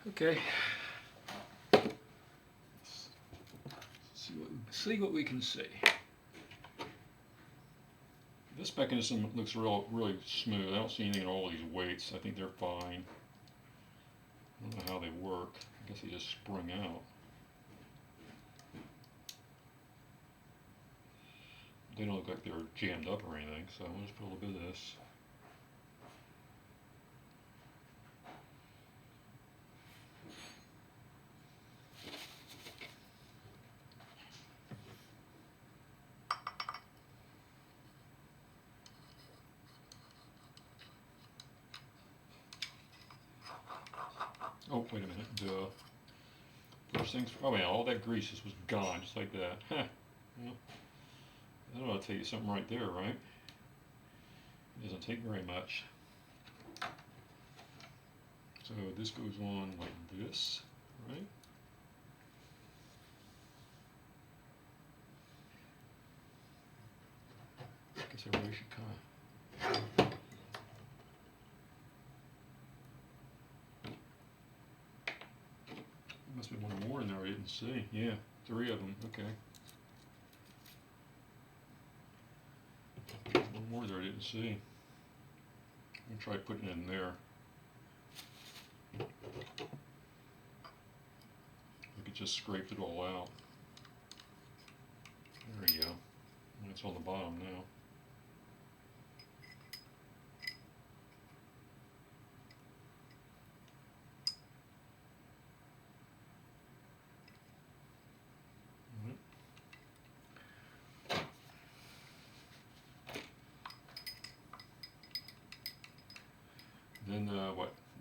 Okay. See what we can see. This mechanism looks really smooth. I don't see anything in all these weights. I think they're fine. I don't know how they work. I guess they just spring out. They don't look like they're jammed up or anything, so we'll just put a little bit of this. Oh, wait a minute. Duh. First things, oh man, all that grease just was gone, just like that. Well, that ought to tell you something right there, right? It doesn't take very much. So this goes on like this, right? I guess I really should kind of. Must be one more in there I didn't see. Yeah, 3 of them. Okay. One more there I didn't see. I'm gonna try putting it in there. We could just scrape it all out. There you go. And it's on the bottom now. Then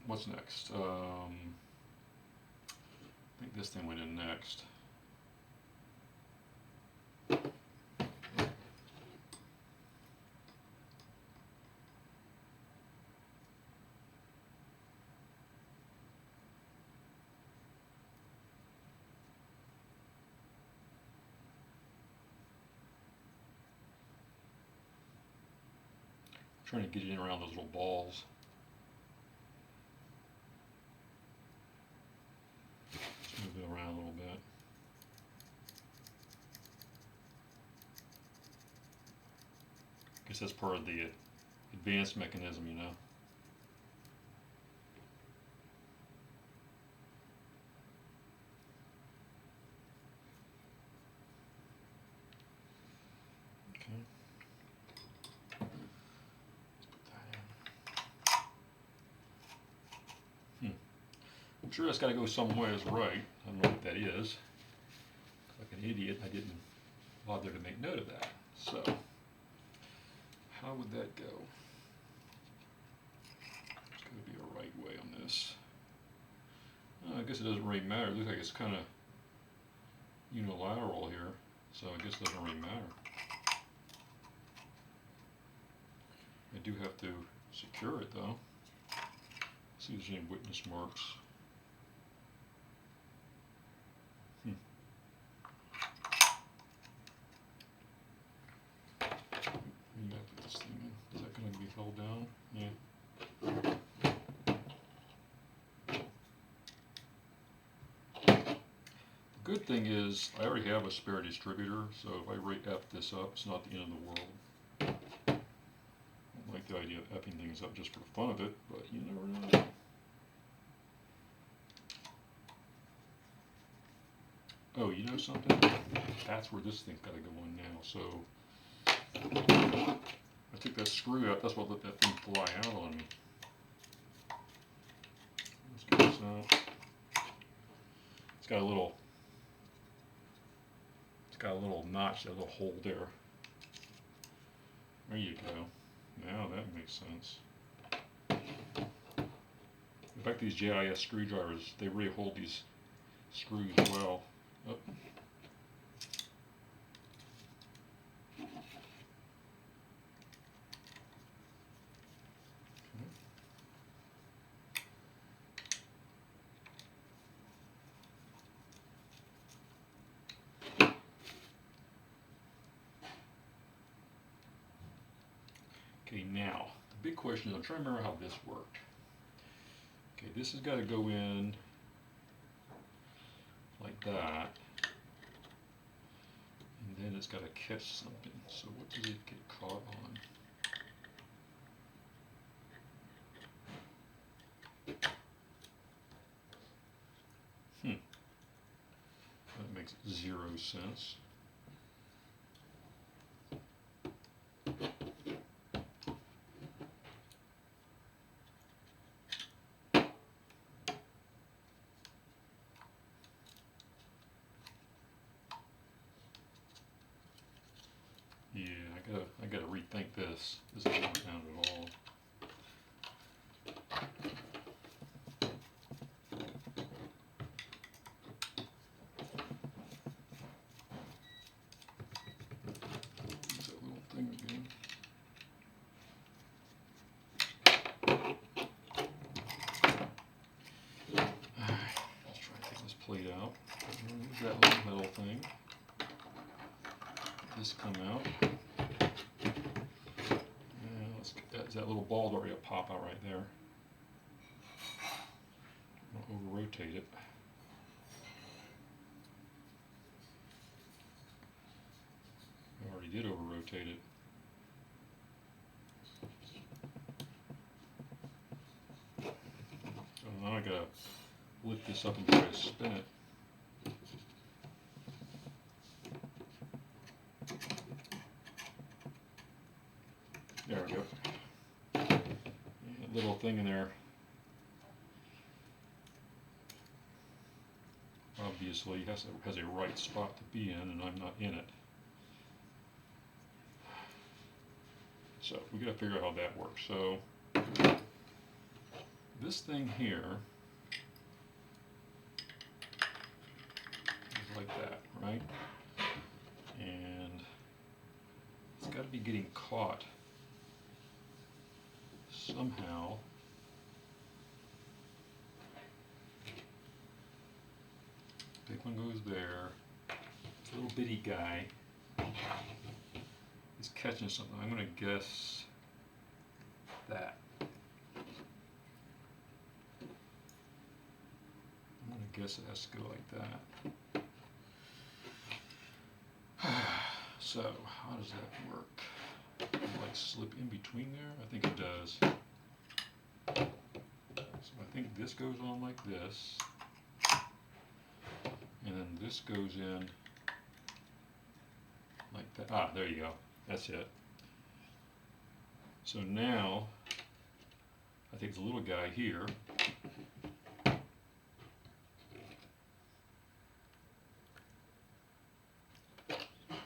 what's next? I think this thing went in next. Trying to get it in around those little balls. Just move it around a little bit. I guess that's part of the advanced mechanism, you know. Okay. Let's put that in. I'm sure that's got to go somewhere, right? I don't know what that is. Like an idiot, I didn't bother to make note of that. So, how would that go? There's got to be a right way on this. I guess it doesn't really matter. It looks like it's kind of unilateral here, so I guess it doesn't really matter. I do have to secure it though. See if there's any witness marks. You gotta put this thing in. Is that going to be held down? Yeah. The good thing is I already have a spare distributor, so if I F this up, it's not the end of the world. I don't like the idea of effing things up just for the fun of it, but you never know. Oh, you know something? That's where this thing's got to go in now. So I took that screw out. That's what let that thing fly out on me. Let's get this out. It's got a little notch, a little hole there. There you go. Now that makes sense. In fact, these JIS screwdrivers, they really hold these screws well. Oh. Okay, now, the big question is, I'm trying to remember how this worked. Okay, this has got to go in like that. And then it's got to catch something. So what does it get caught on? That makes 0 sense. Yeah, I gotta rethink this. This isn't going down at all. Use that little thing again. Alright, let's try and take this plate out. Use that little metal thing. This come out. And let's get that little ball already pop out right there. Don't over rotate it. I already did over rotate it. So now I gotta lift this up and try to spin it. There we go. That little thing in there. Obviously has a right spot to be in, and I'm not in it. So we gotta figure out how that works. So this thing here is like that, right? And it's got to be getting caught somehow. Big one goes there. This little bitty guy is catching something. I'm going to guess that. I'm going to guess it has to go like that. So, how does that work? Does it like slip in between there? I think it does. So I think this goes on like this. And then this goes in like that. Ah, there you go. That's it. So now, I take the little guy here.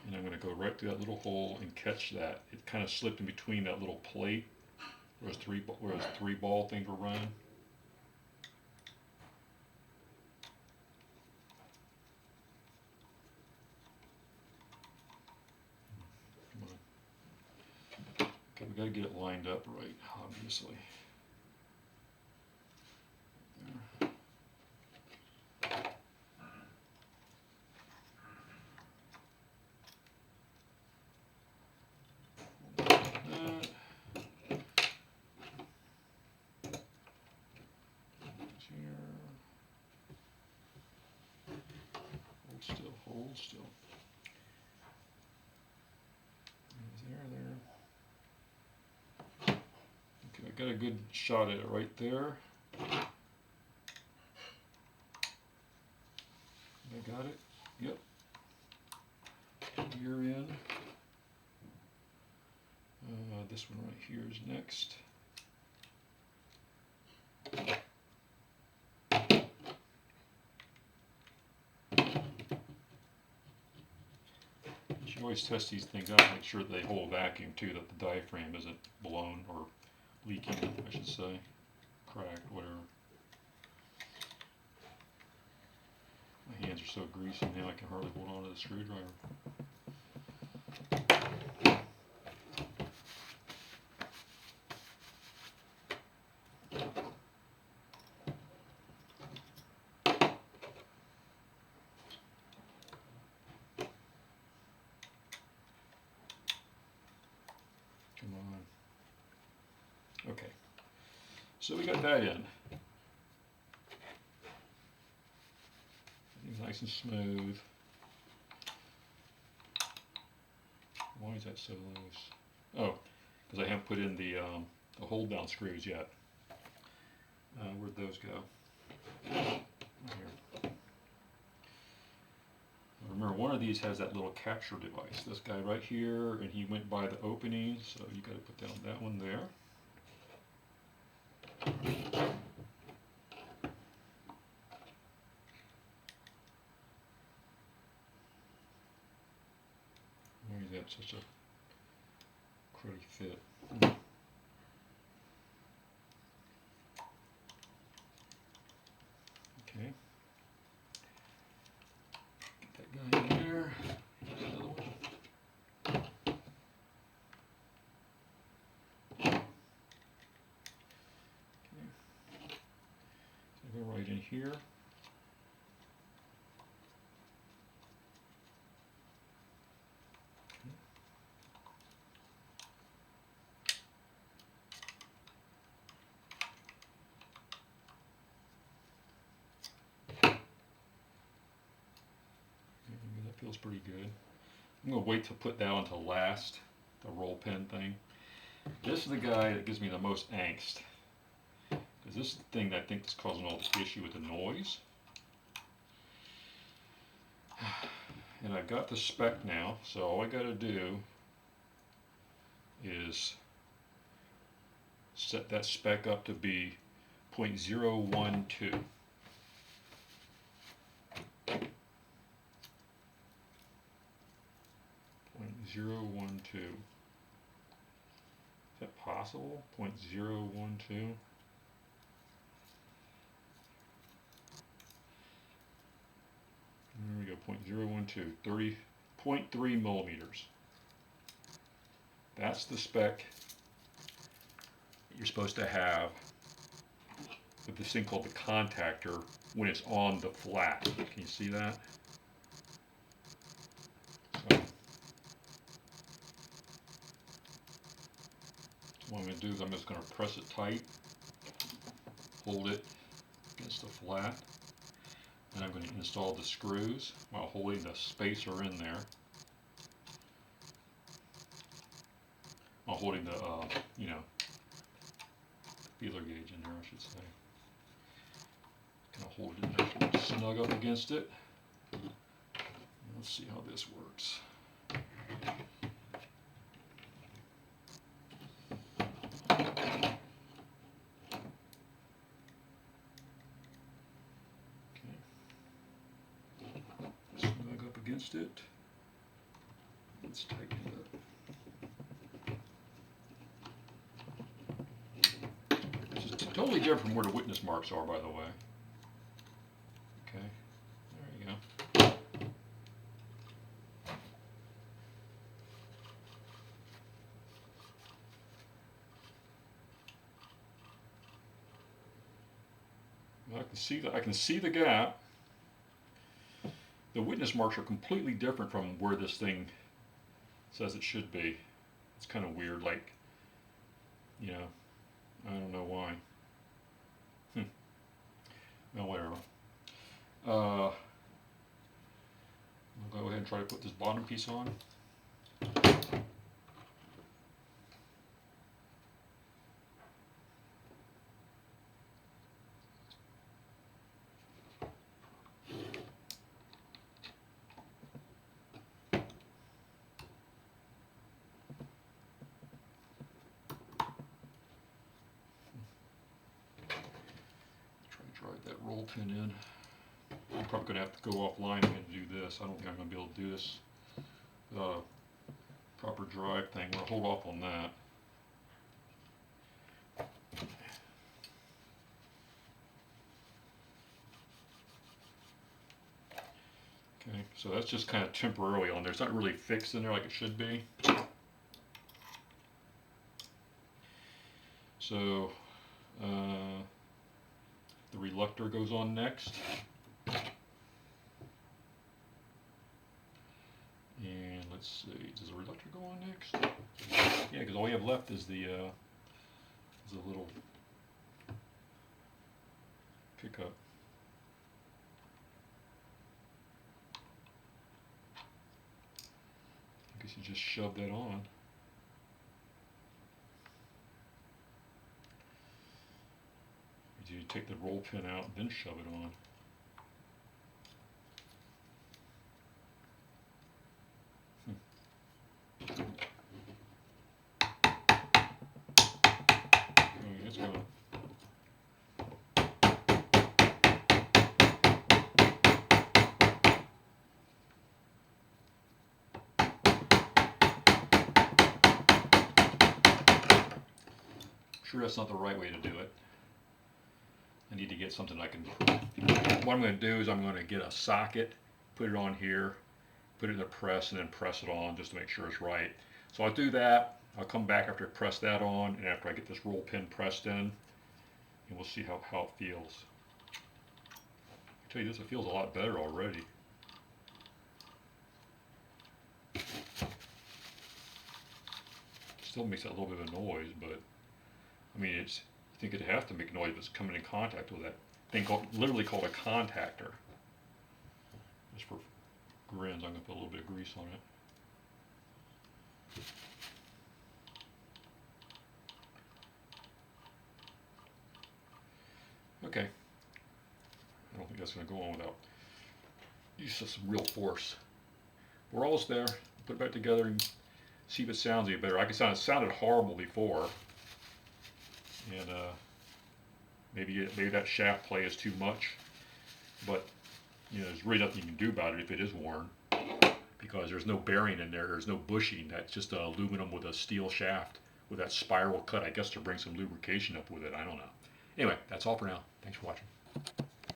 And I'm going to go right through that little hole and catch that. It kind of slipped in between that little plate where those three ball things were running. Okay, we got to get it lined up right, obviously. There. Hold still. There. Okay, I got a good shot at it right there. I got it. Yep. You're in. This one right here is next. You always test these things out, make sure that they hold vacuum too, that the diaphragm isn't blown or leaking, I should say, cracked, whatever. My hands are so greasy now I can hardly hold on to the screwdriver. Come on. Okay. So we got that in. nice and smooth. Why is that so loose? Oh, because I haven't put in the hold down screws yet. Where'd those go? Here. Remember, one of these has that little capture device. This guy right here, and he went by the opening, so you got to put down that one there. Why is that such a cruddy fit? Okay. Get that guy in there. Another one. Okay. So go right in here. That feels pretty good. I'm going to wait to put that on to last, the roll pin thing. This is the guy that gives me the most angst. Because this is the thing that I think is causing all the issue with the noise. And I've got the spec now, so all I got to do is set that spec up to be 0.012. 0.012. Is that possible? 0.012? There we go, 0.012, 30.3 millimeters. That's the spec that you're supposed to have with this thing called the contactor when it's on the flat. Can you see that? So what I'm going to do is I'm just going to press it tight, hold it against the flat, and I'm going to install the screws while holding the spacer in there. While holding the, feeler gauge in there, I should say. Kind of hold it in there, snug up against it. Let's see how this works. Snug up against it. Let's tighten it up. This is totally different from where the witness marks are, by the way. Okay, there you go. Well, I can see the gap. The witness marks are completely different from where this thing says it should be. It's kind of weird, like, I don't know why. Well, whatever. I'll go ahead and try to put this bottom piece on. Drive that roll pin in. I'm probably going to have to go offline and do this. I don't think I'm going to be able to do this proper drive thing. We'll hold off on that. Okay, so that's just kind of temporarily on there. It's not really fixed in there like it should be. So the reluctor goes on next. And let's see, does the reluctor go on next? Yeah, because all we have left is the little pickup. guess you just shove that on. You take the roll pin out and then shove it on. Oh, it's going. Sure, that's not the right way to do it. I need to get something I can. What I'm going to do is I'm going to get a socket, put it on here, put it in the press, and then press it on just to make sure it's right. So I'll do that. I'll come back after I press that on, and after I get this roll pin pressed in, and we'll see how it feels. I tell you this, it feels a lot better already. Still makes that little bit of a noise, but I mean, I think it'd have to make noise if it's coming in contact with that thing literally called a contactor. Just for grins, I'm going to put a little bit of grease on it. Okay. I don't think that's going to go on without use of some real force. We're almost there. Put it back together and see if it sounds any better. It sounded horrible before. And maybe that shaft play is too much, but there's really nothing you can do about it if it is worn, because there's no bearing in there, there's no bushing. That's just aluminum with a steel shaft with that spiral cut, I guess, to bring some lubrication up with it. I don't know. Anyway, that's all for now. Thanks for watching.